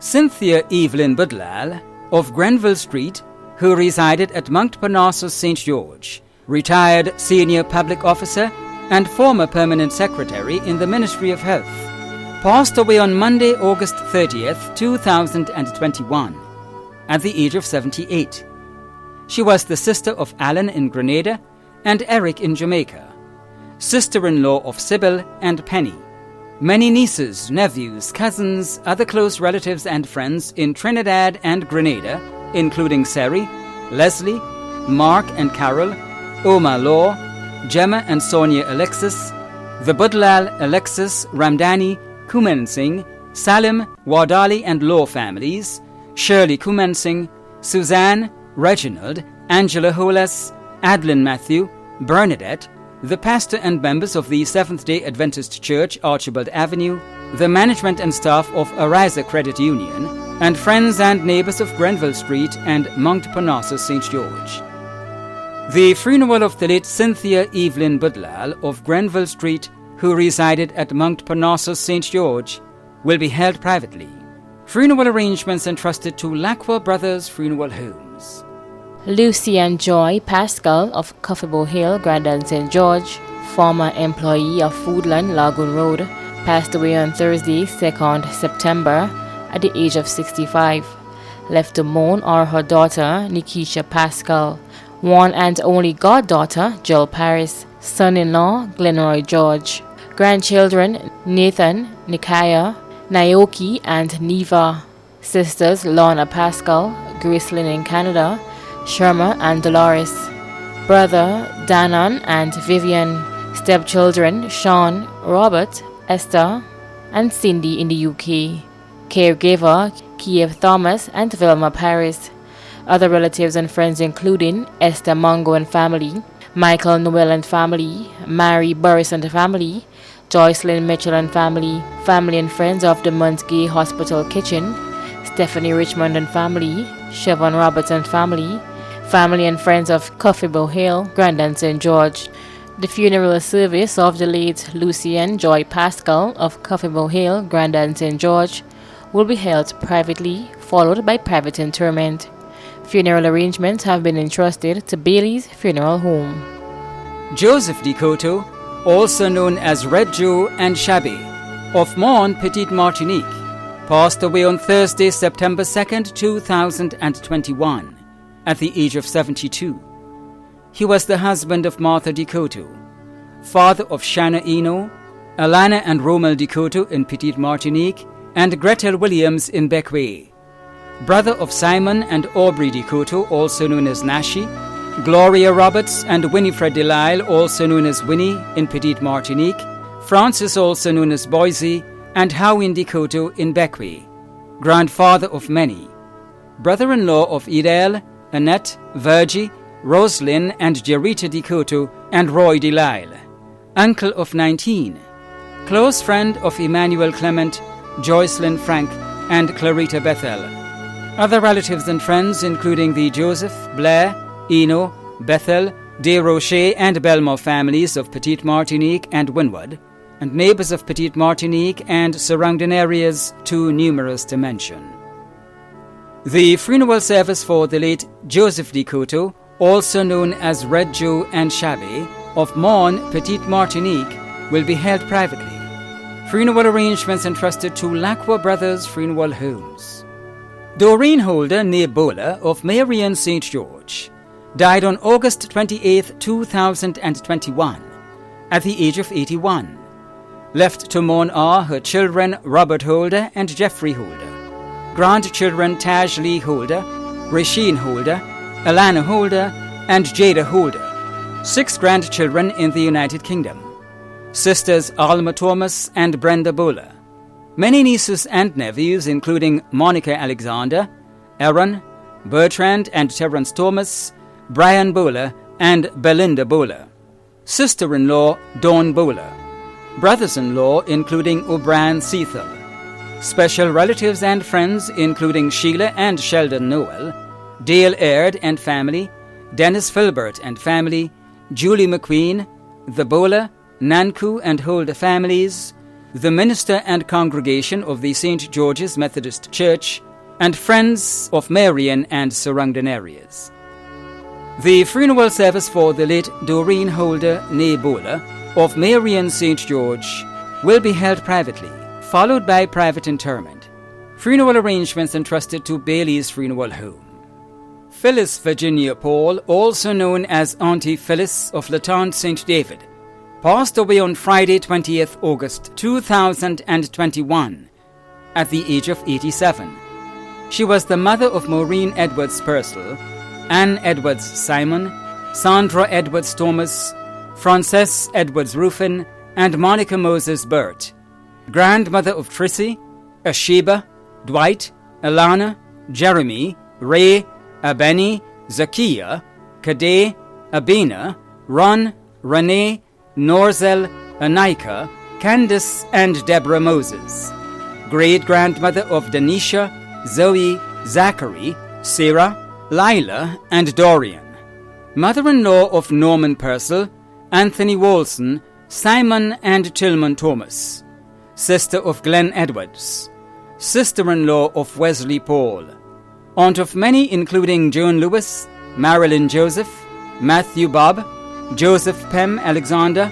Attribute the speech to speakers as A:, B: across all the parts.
A: Cynthia Evelyn Budlal of Grenville Street, who resided at Mount Parnassus St. George, retired senior public officer and former permanent secretary in the Ministry of Health, passed away on Monday, August 30th, 2021, at the age of 78. She was the sister of Alan in Grenada and Eric in Jamaica, sister-in-law of Sybil and Penny. Many nieces, nephews, cousins, other close relatives and friends in Trinidad and Grenada, including Seri, Leslie, Mark and Carol, Oma Law, Gemma and Sonia Alexis, the Budlal, Alexis, Ramdani, Kuman Singh, Salim, Wadali and Law families, Shirley Kuman Singh, Suzanne, Reginald, Angela Holas, Adlin Matthew, Bernadette, the pastor and members of the Seventh-day Adventist Church, Archibald Avenue, the management and staff of Ariza Credit Union, and friends and neighbors of Grenville Street and Mount Parnassus St. George. The funeral of the late Cynthia Evelyn Budlal of Grenville Street, who resided at Mount Parnassus St. George, will be held privately. Funeral arrangements entrusted to Lacqua Brothers Funeral Homes.
B: Lucy and Joy Pascal of Coffeybow Hill, Grandin St. George, former employee of Foodland, Lagoon Road, passed away on Thursday, 2nd September, at the age of 65. Left to mourn are her daughter, Nikisha Pascal, one and only goddaughter, Jill Paris, son-in-law, Glenroy George, grandchildren, Nathan, Nikaya, Naoki, and Neva, sisters, Lorna Pascal, Gracelyn in Canada, Sherma and Dolores, brother Danon and Vivian, stepchildren Sean, Robert, Esther, and Cindy in the UK, caregiver Kiev Thomas and Vilma Paris, other relatives and friends including Esther Mongo and family, Michael Noel and family, Mary Burris and family, Joycelyn Mitchell and family, family and friends of the Munsgay Hospital Kitchen, Stephanie Richmond and family, Siobhan Roberts and family, family and friends of Coffeybow Hill, Grandin St. George. The funeral service of the late Lucy and Joy Pascal of Coffeybow Hill, Grandin St. George, will be held privately, followed by private interment. Funeral arrangements have been entrusted to Bailey's Funeral Home.
A: Joseph Dikoto, also known as Red Joe and Shabby, of Mon, Petite Martinique, passed away on Thursday, September 2nd, 2021. At the age of 72. He was the husband of Martha Dikoto, father of Shanna Eno, Alana and Romal Dikoto in Petite Martinique, and Gretel Williams in Bequia, brother of Simon and Aubrey Dikoto, also known as Nashi, Gloria Roberts and Winifred Delisle, also known as Winnie in Petite Martinique, Francis, also known as Boise, and Howin Dikoto in Bequia, grandfather of many, brother-in-law of Idel, Annette, Virgie, Roslyn, and Jerita Dikoto, and Roy Delisle, uncle of 19, close friend of Emmanuel Clement, Joycelyn Frank, and Clarita Bethel. Other relatives and friends including the Joseph, Blair, Eno, Bethel, De Rocher, and Belmore families of Petite Martinique and Windward, and neighbors of Petite Martinique and surrounding areas too numerous to mention. The funeral service for the late Joseph Dikoto, also known as Red Joe and Shabby, of Mon, Petite Martinique, will be held privately. Funeral arrangements entrusted to Lacqua Brothers Funeral Homes. Doreen Holder, née Bola, of Marion St. George, died on August 28, 2021, at the age of 81. Left to mourn are her children Robert Holder and Jeffrey Holder, grandchildren Taj Lee Holder, Rasheen Holder, Alana Holder, and Jada Holder, 6 grandchildren in the United Kingdom, sisters Alma Thomas and Brenda Bola, many nieces and nephews including Monica Alexander, Aaron, Bertrand and Terence Thomas, Brian Bola, and Belinda Bola, sister-in-law Dawn Bola, brothers-in-law including O'Brien Cethel, special relatives and friends including Sheila and Sheldon Noel, Dale Aird and family, Dennis Filbert and family, Julie McQueen, the Bola, Nanku and Holder families, the minister and congregation of the St. George's Methodist Church, and friends of Marion and surrounding areas. The funeral service for the late Doreen Holder Nebola of Marion St. George will be held privately, followed by private interment. Funeral arrangements entrusted to Bailey's Funeral Home. Phyllis Virginia Paul, also known as Auntie Phyllis of Latente St. David, passed away on Friday 20th August 2021 at the age of 87. She was the mother of Maureen Edwards Purcell, Anne Edwards Simon, Sandra Edwards Thomas, Frances Edwards Ruffin, and Monica Moses Burt, grandmother of Trissy, Asheba, Dwight, Alana, Jeremy, Ray, Abeni, Zakiya, Kadeh, Abina, Ron, Renee, Norzel, Anika, Candace, and Deborah Moses, great-grandmother of Danisha, Zoe, Zachary, Sarah, Lila, and Dorian, mother-in-law of Norman Purcell, Anthony Wolson, Simon and Tillman Thomas, sister of Glenn Edwards, sister-in-law of Wesley Paul, aunt of many including Joan Lewis, Marilyn Joseph, Matthew Bob, Joseph Pem Alexander,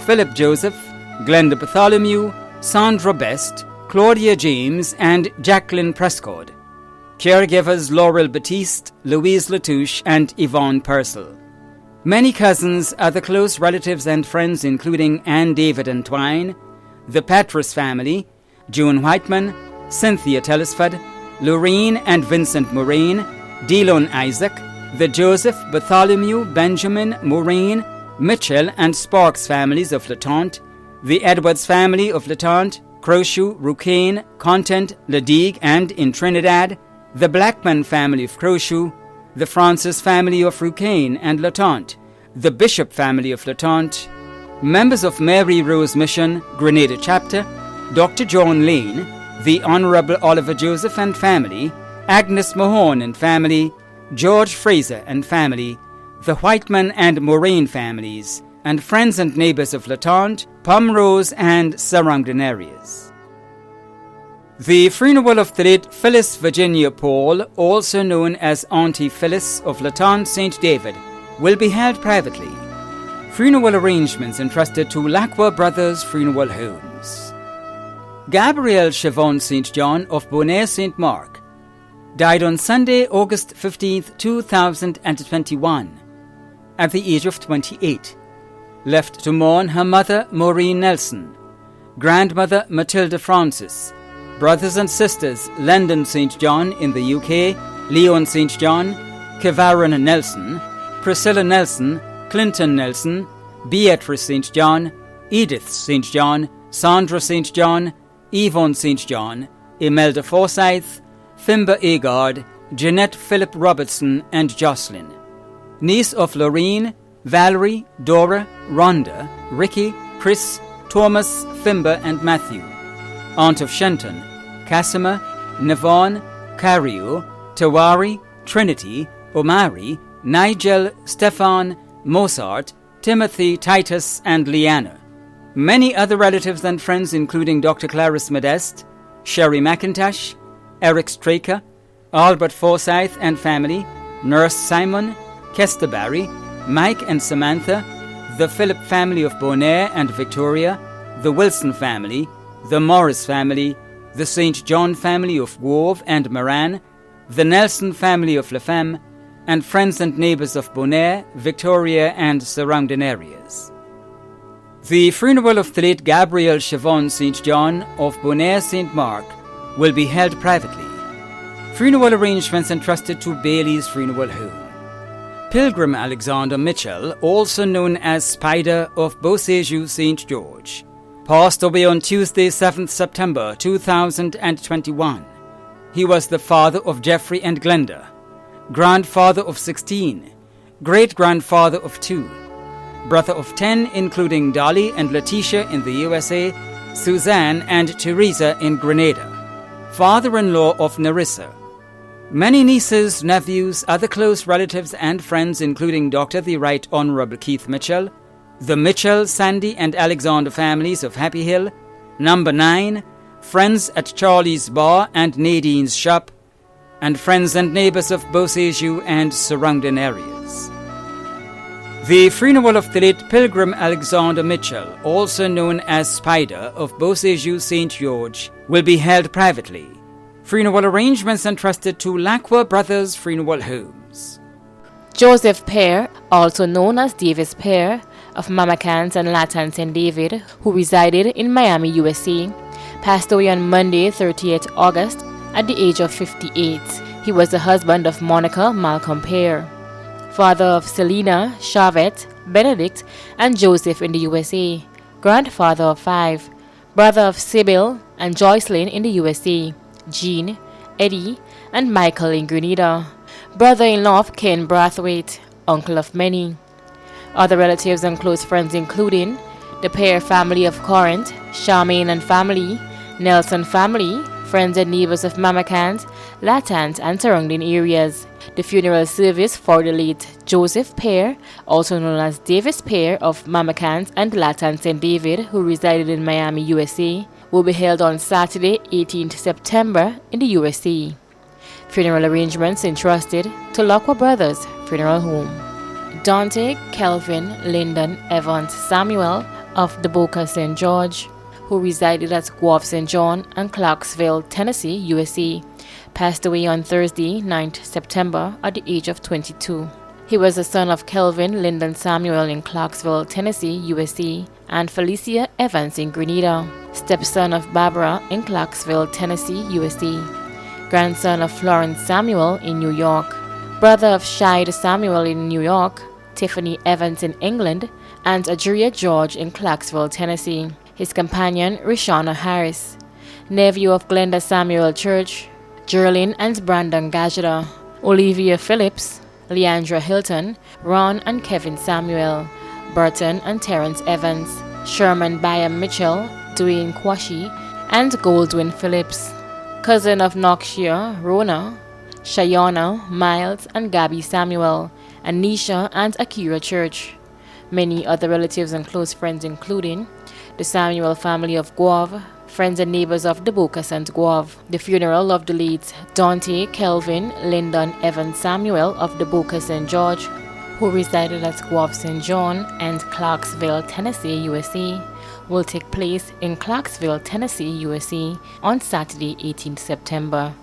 A: Philip Joseph, Glenda Bartholomew, Sandra Best, Claudia James, and Jacqueline Prescott. Caregivers Laurel Batiste, Louise Latouche, and Yvonne Purcell. Many cousins, other close relatives and friends including Ann David and Twine, the Patras family, June Whiteman, Cynthia Telesford, Lorraine and Vincent Moraine, Delon Isaac, the Joseph, Bartholomew, Benjamin, Moraine, Mitchell, and Sparks families of Latente, the Edwards family of Latente, Crowshoe, Rucane, Content, Ladigue, and in Trinidad, the Blackman family of Crowshoe, the Francis family of Rucane and Latente, the Bishop family of Latente, members of Mary Rose Mission, Grenada Chapter, Dr. John Lane, the Honorable Oliver Joseph and family, Agnes Mahone and family, George Fraser and family, the Whiteman and Moraine families, and friends and neighbors of Latente, Pomrose, and surrounding areas. The funeral of the late Phyllis Virginia Paul, also known as Auntie Phyllis of Latente St. David, will be held privately. Funeral arrangements entrusted to Lacqua Brothers Funeral Homes. Gabrielle Siobhan St. John of Bonaire St. Mark died on Sunday, August 15th, 2021, at the age of 28, left to mourn her mother Maureen Nelson, grandmother Matilda Francis, brothers and sisters Landon St. John in the UK, Leon St. John, Kevaron Nelson, Priscilla Nelson, Clinton Nelson, Beatrice St. John, Edith St. John, Sandra St. John, Yvonne St. John, Imelda Forsyth, Fimber Agard, Jeanette Philip Robertson, and Jocelyn. Niece of Lorraine, Valerie, Dora, Rhonda, Ricky, Chris, Thomas, Fimber, and Matthew. Aunt of Shenton, Casimir, Navon, Cario, Tawari, Trinity, Omari, Nigel, Stefan, Mozart, Timothy, Titus, and Leanna. Many other relatives and friends including Dr. Clarice Modeste, Sherry McIntosh, Eric Straker, Albert Forsyth and family, Nurse Simon, Kester Barry, Mike and Samantha, the Philip family of Bonaire and Victoria, the Wilson family, the Morris family, the St. John family of Grove and Moran, the Nelson family of Lafemme, and friends and neighbors of Bonaire, Victoria, and surrounding areas. The funeral of the late Gabrielle Siobhan St. John of Bonaire St. Mark will be held privately. Funeral arrangements entrusted to Bailey's Funeral Home. Pilgrim Alexander Mitchell, also known as Spider of Beauséjour St. George, passed away on Tuesday, 7th September 2021. He was the father of Jeffrey and Glenda, grandfather of 16, great-grandfather of 2, brother of 10 including Dolly and Letitia in the USA, Suzanne and Teresa in Grenada, father-in-law of Narissa. Many nieces, nephews, other close relatives and friends including Dr. the Right Honorable Keith Mitchell, the Mitchell, Sandy and Alexander families of Happy Hill, Number 9, friends at Charlie's Bar and Nadine's Shop, and friends and neighbours of Beausejour and surrounding areas. The funeral of the late Pilgrim Alexander Mitchell, also known as Spider of Beausejour St. George, will be held privately. Funeral arrangements entrusted to Lacroix Brothers Funeral Homes.
B: Joseph Pear, also known as Davis Pear, of Mamacans and Latan St. David, who resided in Miami, USA, passed away on Monday, 30th August, at the age of 58. He was the husband of Monica Malcolm Pear, father of Selena, Charvette, Benedict, and Joseph in the USA, grandfather of 5, brother of Sybil and Joycelyn in the USA, Jean, Eddie, and Michael in Grenada, brother-in-law of Ken Brathwaite, uncle of many. Other relatives and close friends including the Pear family of Corinth, Charmaine and family, Nelson family, friends and neighbors of Mamacans, Latans, and surrounding areas. The funeral service for the late Joseph Pear, also known as Davis Pear of Mamacans and Latan St. David, who resided in Miami, USA, will be held on Saturday, 18th September in the USA. Funeral arrangements entrusted to Lacroix Brothers Funeral Home. Dante Kelvin Lyndon Evans Samuel of the Boca St. George, who resided at Guelph St. John and Clarksville, Tennessee, USA, passed away on Thursday, 9th September at the age of 22. He was the son of Kelvin Lyndon Samuel in Clarksville, Tennessee, USA, and Felicia Evans in Grenada, stepson of Barbara in Clarksville, Tennessee, USA, grandson of Florence Samuel in New York, brother of Shide Samuel in New York, Tiffany Evans in England, and Adria George in Clarksville, Tennessee. His companion, Rishana Harris, nephew of Glenda Samuel Church, Geraldine and Brandon Gajada, Olivia Phillips, Leandra Hilton, Ron and Kevin Samuel, Burton and Terrence Evans, Sherman Byam Mitchell, Dwayne Quashie, and Goldwyn Phillips, cousin of Noxia, Rona, Shayana, Miles, and Gabby Samuel, Anisha and Akira Church. Many other relatives and close friends including the Samuel family of Guave, friends and neighbors of the Boca St. Guave. The funeral of the late Dante Kelvin Lyndon Evans Samuel of the Boca St. George, who resided at Guave St. John and Clarksville, Tennessee, USA, will take place in Clarksville, Tennessee, USA on Saturday, 18th September.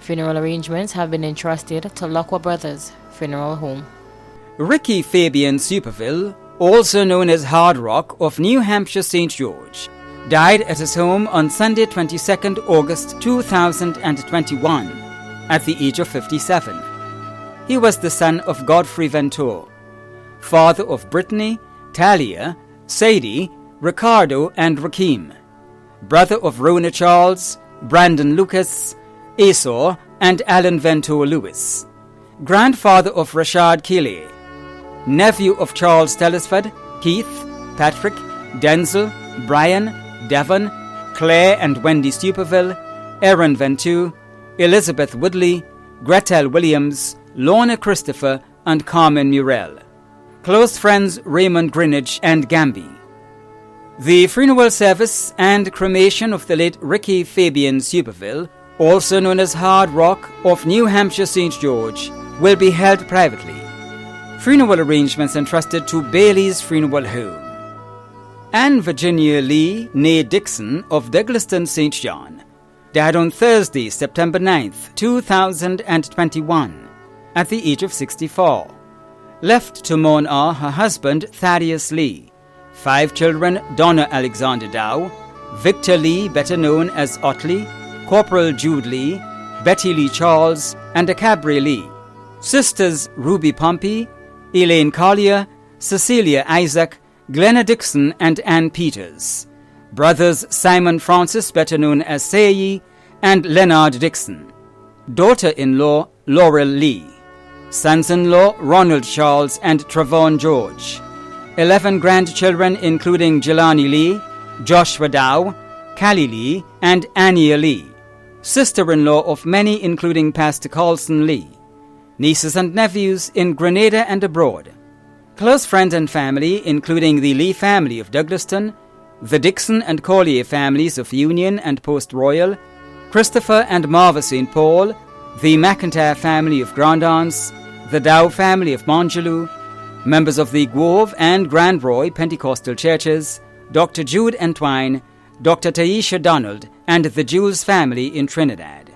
B: Funeral arrangements have been entrusted to Lacroix Brothers Funeral Home.
A: Ricky Fabian Superville, also known as Hard Rock of New Hampshire St. George, died at his home on Sunday 22nd August 2021 at the age of 57. He was the son of Godfrey Venture, father of Brittany, Talia, Sadie, Ricardo, and Rakim, brother of Rona Charles, Brandon Lucas, Esau, and Alan Venture Lewis, grandfather of Rashad Keeley, nephew of Charles Telesford, Keith, Patrick, Denzel, Brian, Devon, Claire and Wendy Superville, Aaron Venture, Elizabeth Woodley, Gretel Williams, Lorna Christopher, and Carmen Murrell. Close friends Raymond Greenwich and Gamby. The funeral service and cremation of the late Ricky Fabian Superville, also known as Hard Rock of New Hampshire St. George, will be held privately. Funeral arrangements entrusted to Bailey's Funeral Home. Anne Virginia Lee, née Dixon of Douglaston, St. John, died on Thursday, September 9th, 2021, at the age of 64. Left to mourn are her husband, Thaddeus Lee, 5 children, Donna Alexander Dow, Victor Lee, better known as Otley, Corporal Jude Lee, Betty Lee Charles, and Acabri Lee, sisters Ruby Pompey, Elaine Collier, Cecilia Isaac, Glenna Dixon, and Ann Peters, brothers Simon Francis, better known as Sayi, and Leonard Dixon, daughter-in-law Laurel Lee, sons-in-law Ronald Charles and Travon George, 11 grandchildren including Jelani Lee, Joshua Dow, Callie Lee, and Ania Lee, sister-in-law of many including Pastor Carlson Lee, nieces and nephews in Grenada and abroad. Close friends and family, including the Lee family of Douglaston, the Dixon and Collier families of Union and Post Royal, Christopher and Marva St. Paul, the McIntyre family of Grandance, the Dow family of Montgelou, members of the Guove and Grand Roy Pentecostal churches, Dr. Jude Entwine, Dr. Taisha Donald, and the Jules family in Trinidad.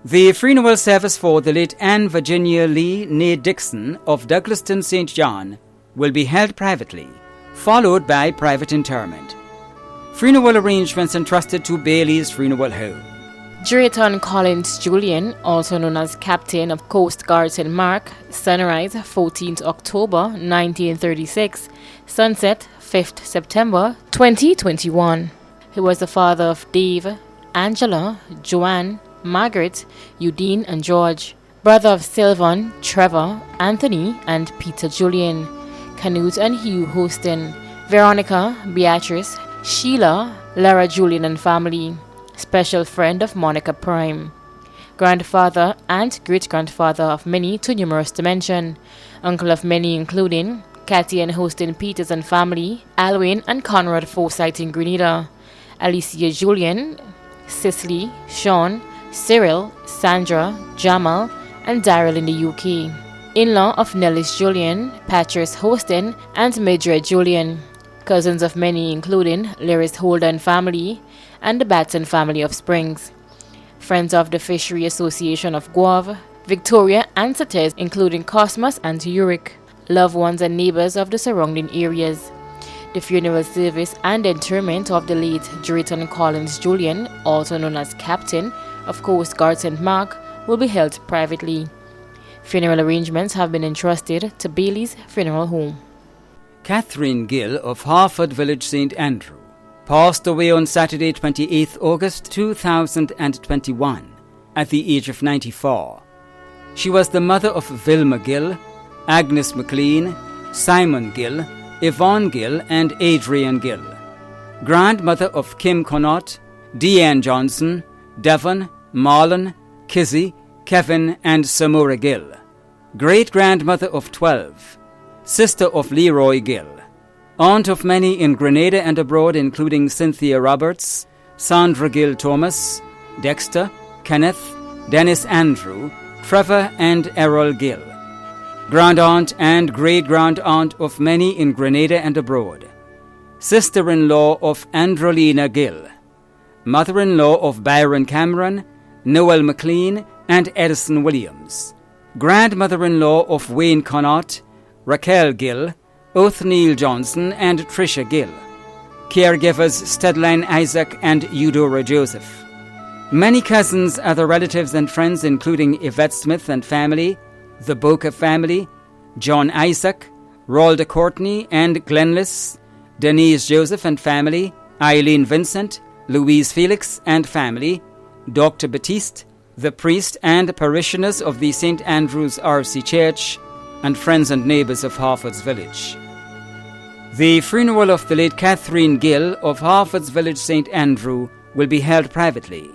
A: The funeral service for the late Anne Virginia Lee née Dixon of Douglaston, St. John, will be held privately, followed by private interment. Funeral arrangements entrusted to Bailey's Funeral Home.
B: Drayton Collins Julian, also known as Captain of Coast Guard St. Mark, sunrise 14th October 1936, sunset 5th September 2021. He was the father of Dave, Angela, Joanne, Margaret, Udine and George, brother of Sylvan, Trevor, Anthony and Peter Julian, Canute and Hugh Houston, Veronica, Beatrice, Sheila, Lara Julian and family, special friend of Monica Prime, grandfather and great-grandfather of many too numerous to mention, uncle of many including Cathy and Houston Peters and family, Alwyn and Conrad Forsyth in Grenada, Alicia Julian, Cicely, Sean, Cyril, Sandra, Jamal, and Daryl in the UK. In-law of Nellis Julian, Patrice Houston, and Mildred Julian. Cousins of many including Lyris Holder and family, and the Batson family of Springs. Friends of the Fishery Association of Guave, Victoria and Sates including Cosmos and Uric. Loved ones and neighbors of the surrounding areas. The funeral service and interment of the late Drayton Collins Julian, also known as Captain of Coast Guard St. Mark, will be held privately. Funeral arrangements have been entrusted to Bailey's Funeral Home.
A: Catherine Gill of Harford Village, St. Andrew, passed away on Saturday 28 August 2021 at the age of 94. She was the mother of Vilma Gill, Agnes McLean, Simon Gill, Yvonne Gill and Adrian Gill, grandmother of Kim Connaught, Deanne Johnson, Devon, Marlon, Kizzy, Kevin and Samora Gill, great-grandmother of 12, sister of Leroy Gill, aunt of many in Grenada and abroad including Cynthia Roberts, Sandra Gill Thomas, Dexter, Kenneth, Dennis Andrew, Trevor and Errol Gill, grand-aunt and great-grand-aunt of many in Grenada and abroad, sister-in-law of Androlina Gill, mother-in-law of Byron Cameron, Noel McLean and Edison Williams, grandmother-in-law of Wayne Connaught, Raquel Gill, Othniel Johnson and Tricia Gill, caregivers Stedline Isaac and Eudora Joseph. Many cousins, other relatives and friends including Yvette Smith and family, the Boca family, John Isaac, Ralda Courtney and Glenlis, Denise Joseph and family, Eileen Vincent, Louise Felix and family, Dr. Batiste, the priest and parishioners of the St. Andrew's RC Church, and friends and neighbors of Harford's Village. The funeral of the late Catherine Gill of Harford's Village, St. Andrew, will be held privately.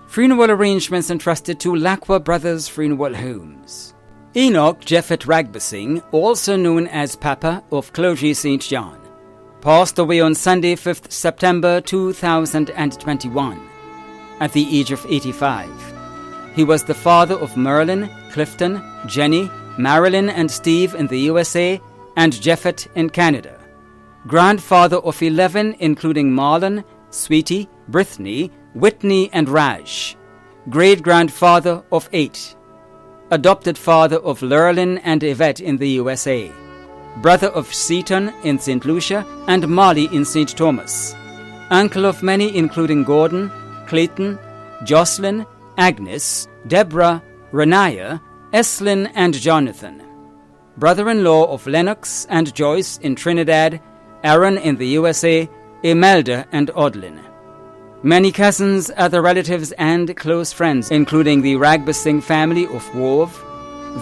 A: Funeral arrangements entrusted to Lacqua Brothers Funeral Homes. Enoch Jeffet Ragbasing, also known as Papa of Clergy St. John, passed away on Sunday 5th September 2021 at the age of 85. He was the father of Merlin, Clifton, Jenny, Marilyn and Steve in the USA and Jeffet in Canada. Grandfather of 11 including Marlon, Sweetie, Brittany, Whitney and Raj. Great-grandfather of 8. Adopted father of Lurlin and Yvette in the USA. Brother of Seaton in St. Lucia and Molly in St. Thomas. Uncle of many including Gordon, Clayton, Jocelyn, Agnes, Deborah, Renaya, Eslyn and Jonathan. Brother-in-law of Lennox and Joyce in Trinidad, Aaron in the USA, Imelda and Odlin. Many cousins, other relatives and close friends including the Ragbasing family of Wove,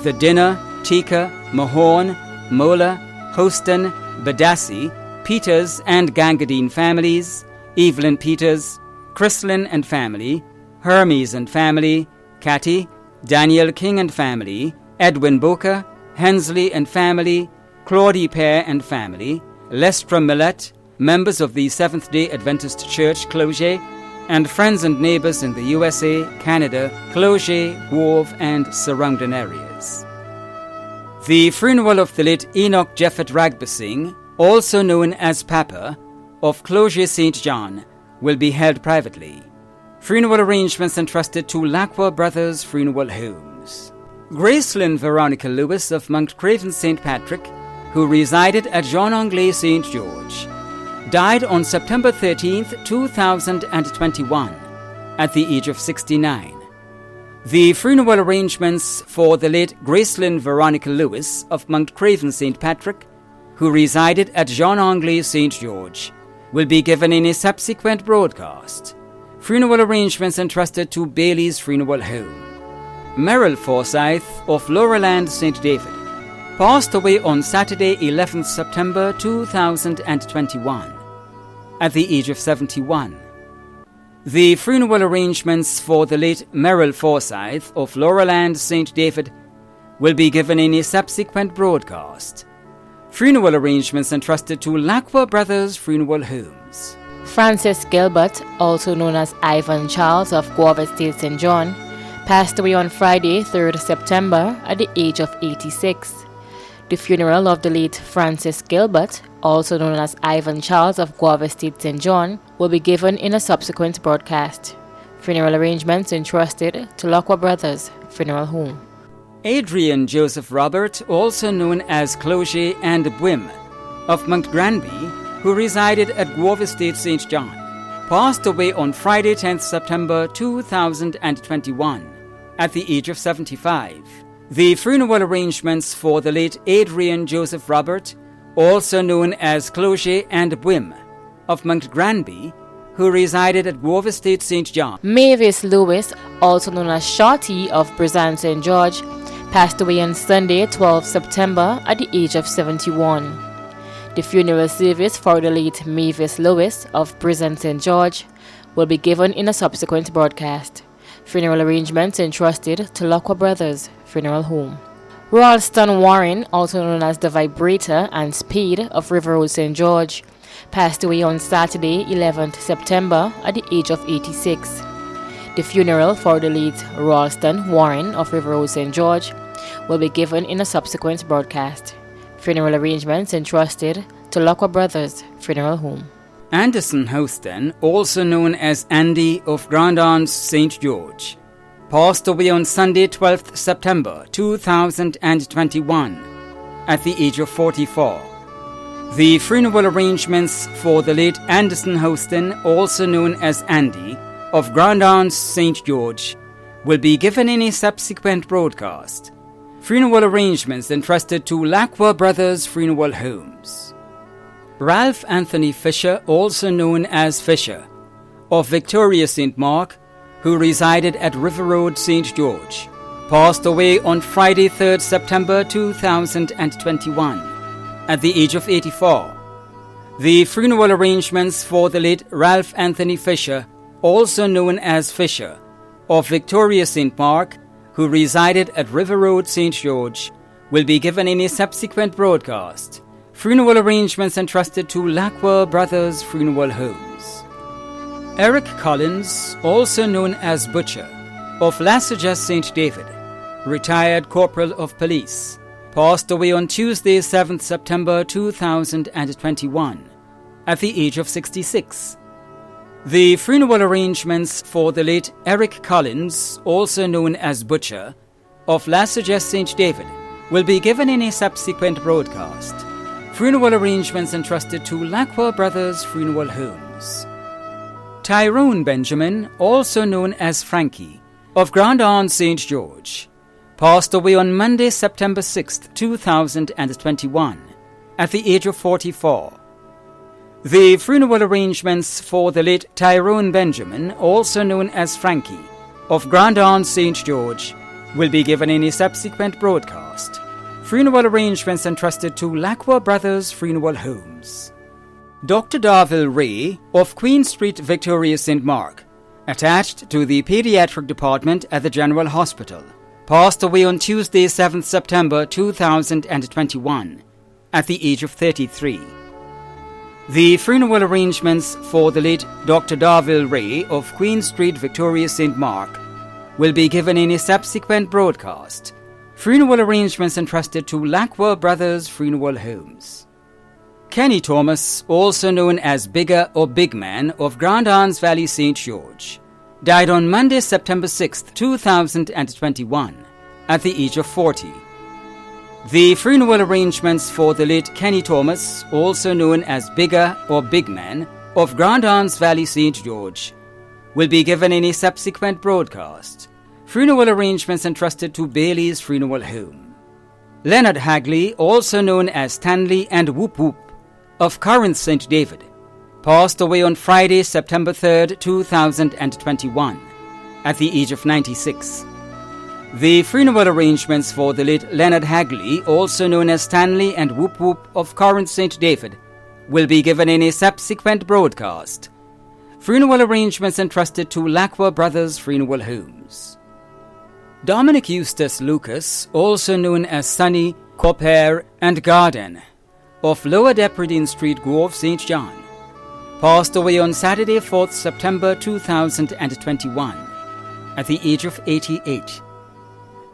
A: the Dinner, Tika, Mahorn, Mola, Hoston, Badassi, Peters and Gangadine families, Evelyn Peters, Chrislyn and family, Hermes and family, Cathy, Daniel King and family, Edwin Boca, Hensley and family, Claudie Pear and family, Lestra Millett, members of the Seventh-day Adventist Church, Clogier, and friends and neighbors in the USA, Canada, Clogier, Guelph, and surrounding areas. The funeral of the late Enoch Jeffet Ragbasing, also known as Papa, of Clogier St. John, will be held privately. Funeral arrangements entrusted to Lacqua Brothers Funeral Homes. Gracelyn Veronica Lewis of Mount Craven St. Patrick, who resided at Jean Anglais St. George, died on September 13, 2021, at the age of 69. The funeral arrangements for the late Gracelyn Veronica Lewis of Mount Craven St. Patrick, who resided at Jean Anglais St. George, will be given in a subsequent broadcast. Funeral arrangements entrusted to Bailey's Funeral Home. Merrill Forsyth of Laurelland St. David passed away on Saturday 11th September 2021 at the age of 71. The funeral arrangements for the late Merrill Forsyth of Laurelland St. David will be given in a subsequent broadcast. Funeral arrangements entrusted to Lacqua Brothers Funeral Homes.
B: Francis Gilbert, also known as Ivan Charles of Guelph Estate St. John, passed away on Friday, 3rd September, at the age of 86. The funeral of the late Francis Gilbert, also known as Ivan Charles of Guelph Estate St. John, will be given in a subsequent broadcast. Funeral arrangements entrusted to Lacqua Brothers Funeral Home.
A: Adrian Joseph Robert, also known as Clogier and Bwim, of Mount Granby, who resided at Guelph Estate St. John, passed away on Friday 10th September 2021 at the age of 75. The funeral arrangements for the late Adrian Joseph Robert, also known as Clogier and Bwim, of Mount Granby, who resided at Guelph Estate St. John.
B: Mavis Lewis, also known as Shorty of Brizan St. George, passed away on Sunday, 12th September, at the age of 71. The funeral service for the late Mavis Lewis of Brizan St. George will be given in a subsequent broadcast. Funeral arrangements entrusted to Lacqua Brothers Funeral Home. Ralston Warren, also known as the Vibrator and Speed of River Road St. George, passed away on Saturday, 11th September, at the age of 86. The funeral for the late Ralston Warren of River Road St. George will be given in a subsequent broadcast. Funeral arrangements entrusted to Lacqua Brothers Funeral Home.
A: Anderson Houston, also known as Andy of Grandance St. George, passed away on Sunday 12th September 2021 at the age of 44. The funeral arrangements for the late Anderson Houston, also known as Andy of Grandance St. George, will be given in a subsequent broadcast. Funeral arrangements entrusted to Lacqua Brothers Funeral Homes. Ralph Anthony Fisher, also known as Fisher, of Victoria St. Mark, who resided at River Road St. George, passed away on Friday 3rd September 2021 at the age of 84. The funeral arrangements for the late Ralph Anthony Fisher, also known as Fisher, of Victoria St. Mark, who resided at River Road St. George, will be given in a subsequent broadcast. Funeral arrangements entrusted to Lacqua Brothers Funeral Homes. Eric Collins, also known as Butcher, of Lassajas St. David, retired Corporal of Police, passed away on Tuesday 7th September 2021 at the age of 66. The funeral arrangements for the late Eric Collins, also known as Butcher, of Lassajas St. David, will be given in a subsequent broadcast. Funeral arrangements entrusted to Lacqua Brothers Funeral Homes. Tyrone Benjamin, also known as Frankie, of Grandance St. George, passed away on Monday, September 6th, 2021, at the age of 44. The funeral arrangements for the late Tyrone Benjamin, also known as Frankie, of Grandance St. George, will be given in a subsequent broadcast. Funeral arrangements entrusted to Lacqua Brothers Funeral Homes. Dr. Darville Ray, of Queen Street, Victoria St. Mark, attached to the Pediatric Department at the General Hospital, passed away on Tuesday, 7th September 2021, at the age of 33. The funeral arrangements for the late Dr. Darville Ray of Queen Street, Victoria, St. Mark will be given in a subsequent broadcast. Funeral arrangements entrusted to Lackwell Brothers Funeral Homes. Kenny Thomas, also known as Bigger or Big Man of Grand Anse Valley, St. George, died on Monday, September 6, 2021, at the age of 40. The funeral arrangements for the late Kenny Thomas, also known as Bigger or Big Man of Grand Anse Valley, St. George, will be given in a subsequent broadcast. Funeral arrangements entrusted to Bailey's Funeral Home. Leonard Hagley, also known as Stanley and Whoop Whoop of Corinth St. David, passed away on Friday, September 3, 2021, at the age of 96. The funeral arrangements for the late Leonard Hagley, also known as Stanley and Whoop Whoop of Corinth St. David, will be given in a subsequent broadcast. Funeral arrangements entrusted to Lackwell Brothers Funeral Homes. Dominic Eustace Lucas, also known as Sonny, Copper and Garden of Lower Depredine Street, Grove, St. John, passed away on Saturday, 4th September 2021, at the age of 88.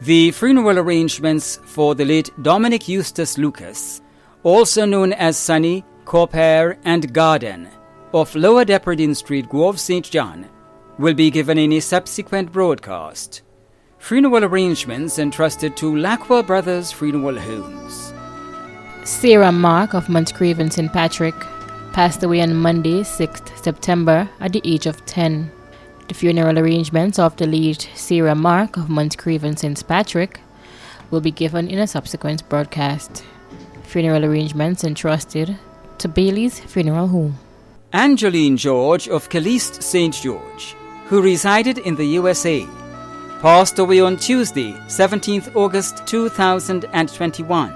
A: The funeral arrangements for the late Dominic Eustace Lucas, also known as Sonny, Copper and Garden of Lower Depredine Street, Grove, St. John, will be given in a subsequent broadcast. Funeral arrangements entrusted to Lackwell Brothers Funeral Homes.
B: Sarah Mark of Montcraven St. Patrick passed away on Monday, 6th September, at the age of 10. The funeral arrangements of the late Sarah Mark of Montcraven St. Patrick will be given in a subsequent broadcast. Funeral arrangements entrusted to Bailey's Funeral Home.
A: Angeline George of Caliste St. George, who resided in the USA, passed away on Tuesday, 17th August 2021,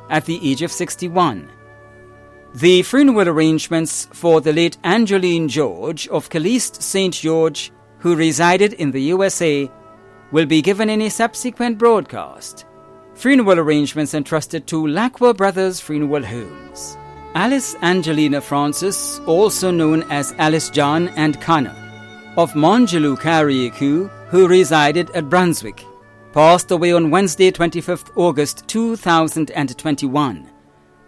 A: at the age of 61. The funeral arrangements for the late Angeline George of Caliste St. George, who resided in the USA, will be given in a subsequent broadcast. Funeral arrangements entrusted to Lackwell Brothers Funeral Homes. Alice Angelina Francis, also known as Alice John and Connor, of Mongeloo Carriacou, who resided at Brunswick, passed away on Wednesday, 25th August 2021,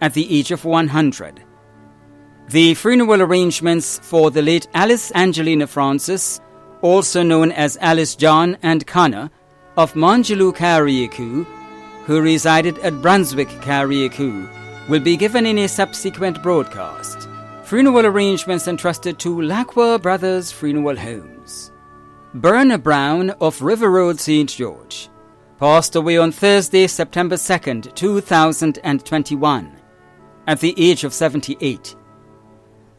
A: at the age of 100. The funeral arrangements for the late Alice Angelina Francis, also known as Alice John and Connor, of Mongeloo Carriacou, who resided at Brunswick Carriacou, will be given in a subsequent broadcast. Funeral arrangements entrusted to Lackwell Brothers Funeral Homes. Berna Brown of River Road, St. George, passed away on Thursday, September 2nd, 2021, at the age of 78.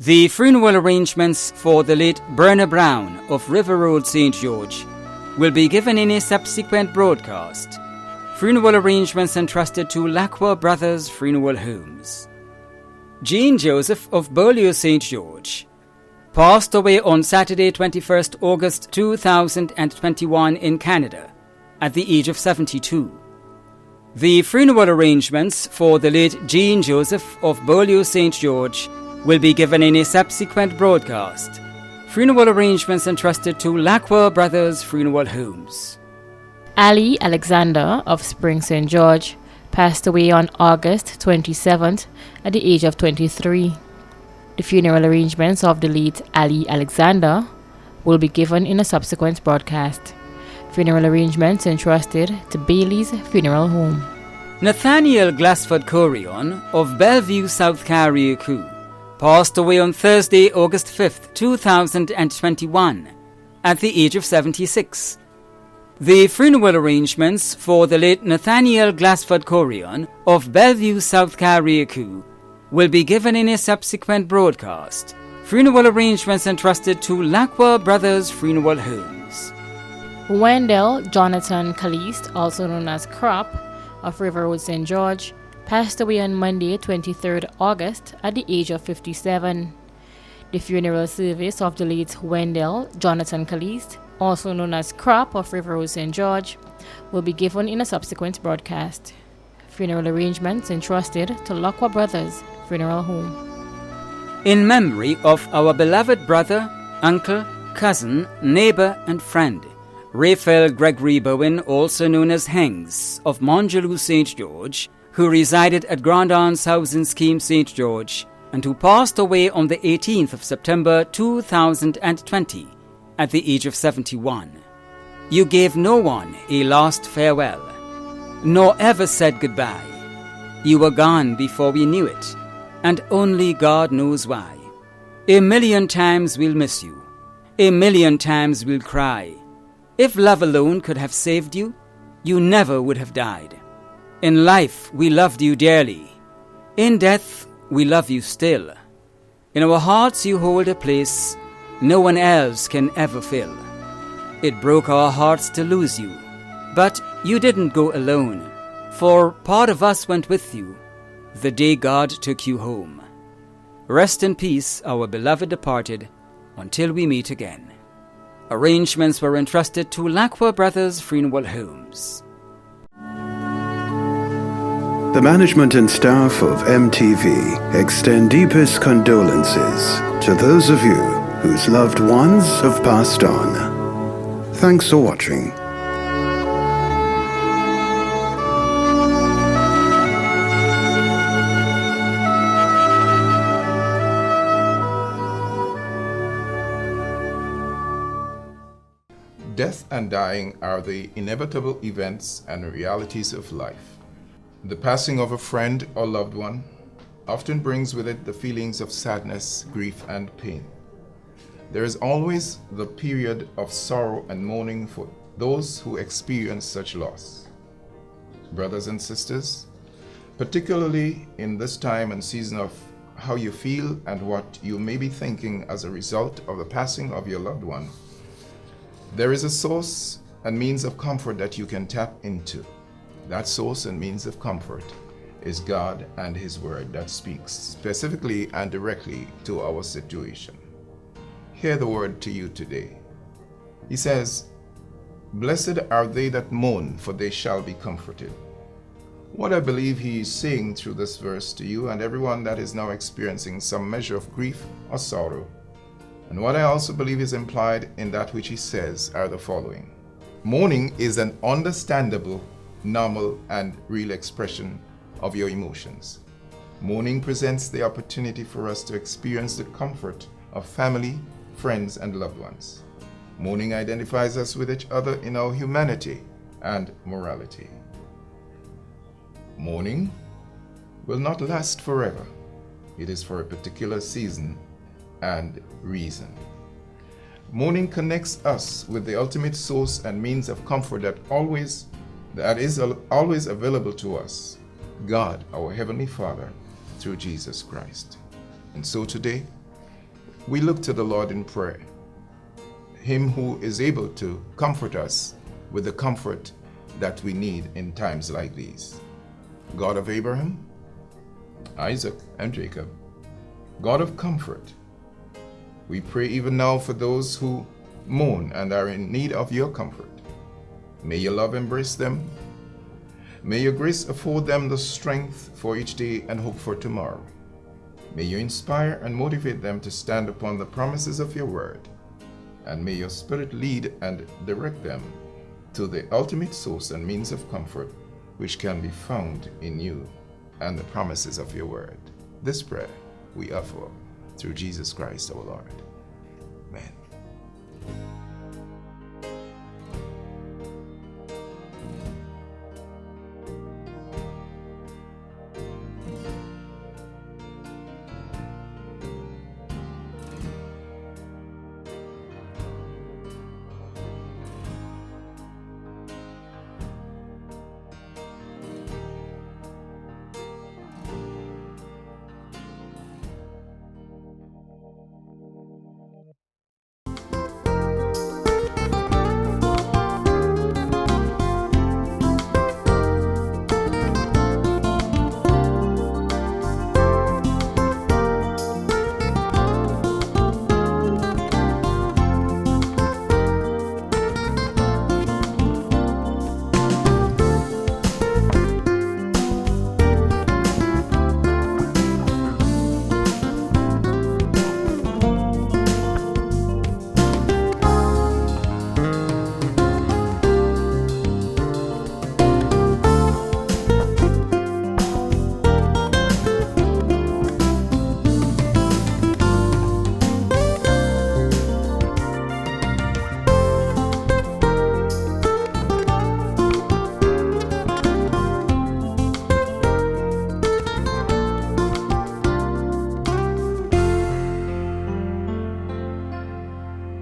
A: The funeral arrangements for the late Berna Brown of River Road, St. George, will be given in a subsequent broadcast. Funeral arrangements entrusted to Lackwell Brothers Funeral Homes. Jean Joseph of Beaulieu, St. George, passed away on Saturday, 21st August 2021 in Canada, at the age of 72. The funeral arrangements for the late Jean Joseph of Beaulieu, St. George, will be given in a subsequent broadcast. Funeral arrangements entrusted to Lackwell Brothers Funeral Homes.
B: Ali Alexander of Spring St. George passed away on August 27th at the age of 23. The funeral arrangements of the late Ali Alexander will be given in a subsequent broadcast. Funeral arrangements entrusted to Bailey's Funeral Home.
A: Nathaniel Glassford Corion of Bellevue, South Carriacou, passed away on Thursday, August 5th, 2021, at the age of 76. The funeral arrangements for the late Nathaniel Glassford Corion of Bellevue, South Carriacou, will be given in a subsequent broadcast. Funeral arrangements entrusted to Lackwell Brothers Funeral Homes.
B: Wendell Jonathan Caliste, also known as Crop, of River Road, St. George, passed away on Monday, 23rd August, at the age of 57. The funeral service of the late Wendell Jonathan Caliste, also known as Crop of River Road, St. George, will be given in a subsequent broadcast. Funeral arrangements entrusted to Lackwell Brothers Funeral Home.
A: in memory of our beloved brother, uncle, cousin, neighbor, and friend, Raphael Gregory Bowen, also known as Hengs, of Monjaloo St. George, who resided at Grand Aunt's house in Scheme St. George, and who passed away on the 18th of September 2020 at the age of 71. You gave no one a last farewell, nor ever said goodbye. You were gone before we knew it, and only God knows why. 1,000,000 times we'll miss you. 1,000,000 times we'll cry. If love alone could have saved you, you never would have died. In life, we loved you dearly. In death, we love you still. In our hearts, you hold a place no one else can ever fill. It broke our hearts to lose you, but you didn't go alone, for part of us went with you the day God took you home. Rest in peace, our beloved departed, until we meet again. Arrangements were entrusted to Lacqua Brothers Funeral Homes.
C: The management and staff of MTV extend deepest condolences to those of you whose loved ones have passed on. Thanks for watching.
D: Death and dying are the inevitable events and realities of life. The passing of a friend or loved one often brings with it the feelings of sadness, grief, and pain. There is always the period of sorrow and mourning for those who experience such loss. Brothers and sisters, particularly in this time and season of how you feel and what you may be thinking as a result of the passing of your loved one, there is a source and means of comfort that you can tap into. That source and means of comfort is God and His Word that speaks specifically and directly to our situation. Hear the word to you today. He says, "Blessed are they that mourn, for they shall be comforted." What I believe he is saying through this verse to you and everyone that is now experiencing some measure of grief or sorrow, and what I also believe is implied in that which he says, are the following. Mourning is an understandable, normal, and real expression of your emotions. Mourning presents the opportunity for us to experience the comfort of family, friends, and loved ones. Mourning identifies us with each other in our humanity and morality. Mourning will not last forever. It is for a particular season and reason. Mourning connects us with the ultimate source and means of comfort that is always available to us, God, our Heavenly Father, through Jesus Christ. And so today, we look to the Lord in prayer, Him who is able to comfort us with the comfort that we need in times like these. God of Abraham, Isaac, and Jacob, God of comfort, we pray even now for those who mourn and are in need of your comfort. May your love embrace them. May your grace afford them the strength for each day and hope for tomorrow. May you inspire and motivate them to stand upon the promises of your word. And may your Spirit lead and direct them to the ultimate source and means of comfort which can be found in you and the promises of your word. This prayer we offer through Jesus Christ our Lord. Amen.